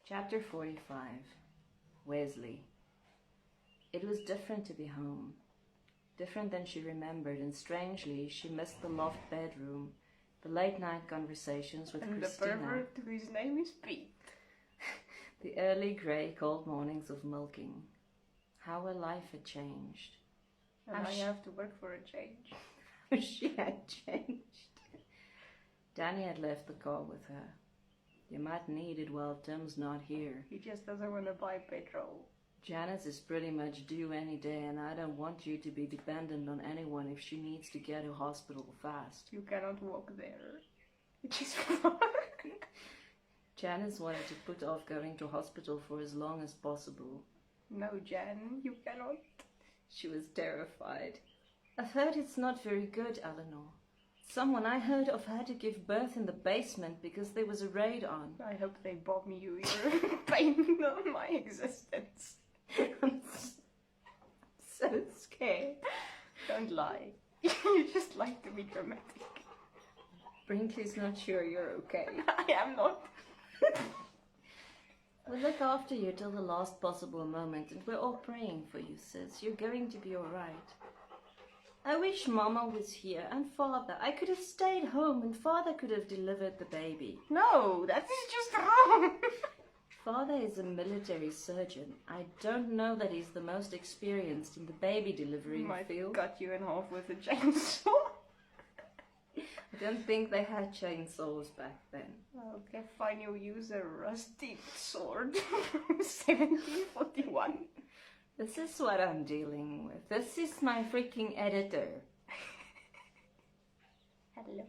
Chapter 45. Wesley. It was different to be home. Different than she remembered, and strangely, she missed the loft bedroom, the late-night conversations with Christina. And the pervert whose name is Pete. The early grey, cold mornings of milking. How her life had changed. And I have to work for a change. She had changed. Danny had left the car with her. You might need it while Tim's not here. He just doesn't want to buy petrol. Janice is pretty much due any day, and I don't want you to be dependent on anyone if she needs to get to hospital fast. You cannot walk there. It is far. Janice wanted to put off going to hospital for as long as possible. No, Jan, you cannot. She was terrified. I've heard it's not very good, Eleanor. Someone I heard of had to give birth in the basement because there was a raid on. I hope they bomb you. You're pain on my existence. I'm so scared. Don't lie. You just like to be dramatic. Brinkley's not sure you're okay. I am not. We'll look after you till the last possible moment, and we're all praying for you, sis. You're going to be all right. I wish Mama was here, and Father. I could have stayed home, and Father could have delivered the baby. No, that is just wrong. Father is a military surgeon. I don't know that he's the most experienced in the baby delivery field. Cut you in half with a chainsaw. I don't think they had chainsaws back then. Okay, fine, you use a rusty sword from 1741. This is what I'm dealing with. This is my freaking editor. Hello.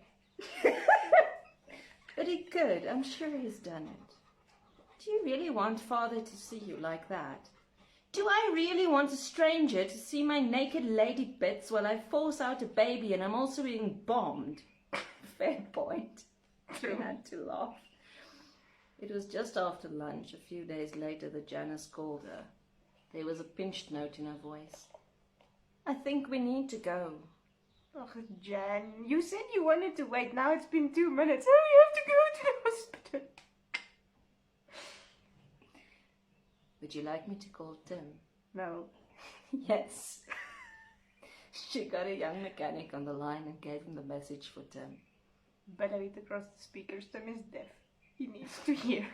But he could. I'm sure he's done it. Do you really want Father to see you like that? Do I really want a stranger to see my naked lady bits while I force out a baby and I'm also being bombed? Fair point. True. I had to laugh. It was just after lunch, a few days later, that Janice called her. There was a pinched note in her voice. I think we need to go. Oh, Jan, you said you wanted to wait. Now it's been 2 minutes. Oh, you have to go to the hospital. Would you like me to call Tim? No. Yes. She got a young mechanic on the line and gave him the message for Tim. Better it across the speakers. Tim is deaf. He needs to hear.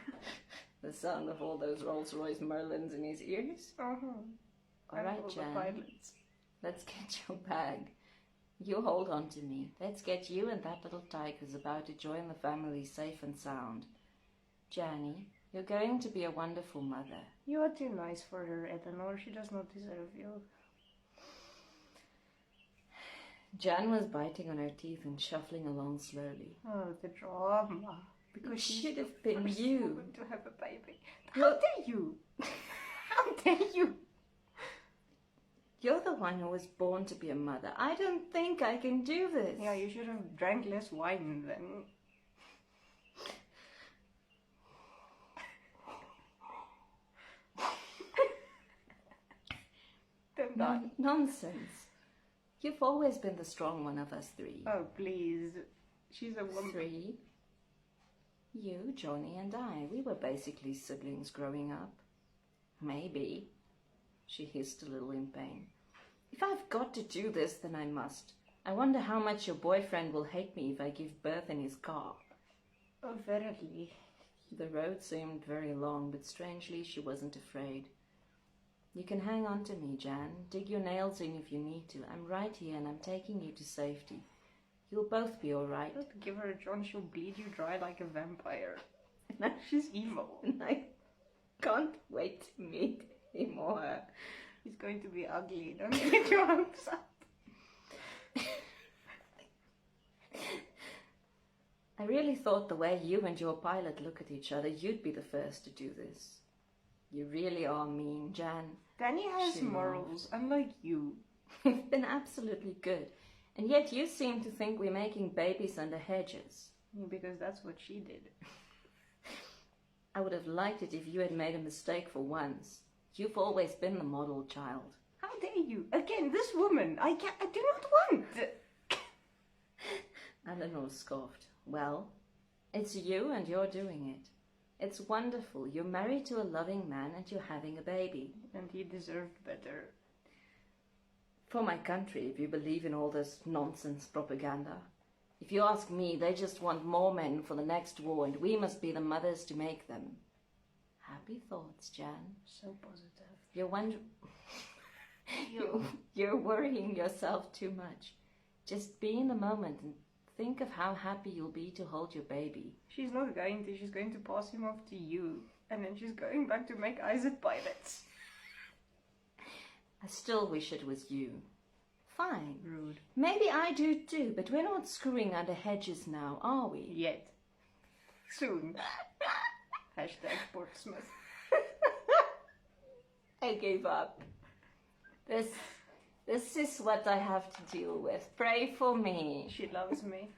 The sound of all those Rolls-Royce Merlins in his ears? Uh-huh. All right, Jan. Let's get your bag. You hold on to me. Let's get you and that little tyke who's about to join the family safe and sound. Janny, you're going to be a wonderful mother. You are too nice for her, Eleanor. She does not deserve you. Jan was biting on her teeth and shuffling along slowly. Oh, the drama. Because she should have been you. To have a baby. How dare you? How dare you? You're the one who was born to be a mother. I don't think I can do this. Yeah, you should have drank less wine then. Nonsense. You've always been the strong one of us three. Oh, please. She's a woman. Three? You, Johnny, and I. We were basically siblings growing up. Maybe. She hissed a little in pain. If I've got to do this, then I must. I wonder how much your boyfriend will hate me if I give birth in his car. Oh, verily. The road seemed very long, but strangely she wasn't afraid. You can hang on to me, Jan. Dig your nails in if you need to. I'm right here and I'm taking you to safety. You'll both be all right. Don't give her a John, she'll bleed you dry like a vampire. She's evil. And I can't wait to meet him or her. He's going to be ugly. Don't get your hopes up. I really thought the way you and your pilot look at each other, you'd be the first to do this. You really are mean, Jan. Danny has morals, unlike you. We've been absolutely good. And yet you seem to think we're making babies under hedges. Because that's what she did. I would have liked it if you had made a mistake for once. You've always been the model child. How dare you? Again, this woman. I do not want. Eleanor scoffed. Well, it's you and you're doing it. It's wonderful. You're married to a loving man and you're having a baby. And he deserved better. For my country, if you believe in all this nonsense propaganda. If you ask me, they just want more men for the next war, and we must be the mothers to make them. Happy thoughts, Jan. So positive. You're worrying yourself too much. Just be in the moment and think of how happy you'll be to hold your baby. She's not going to. She's going to pass him off to you. And then she's going back to make eyes at pilots. I still wish it was you. Fine. Rude. Maybe I do too, but we're not screwing under hedges now, are we? Yet. Soon. Hashtag Portsmouth. I gave up. This is what I have to deal with. Pray for me. She loves me.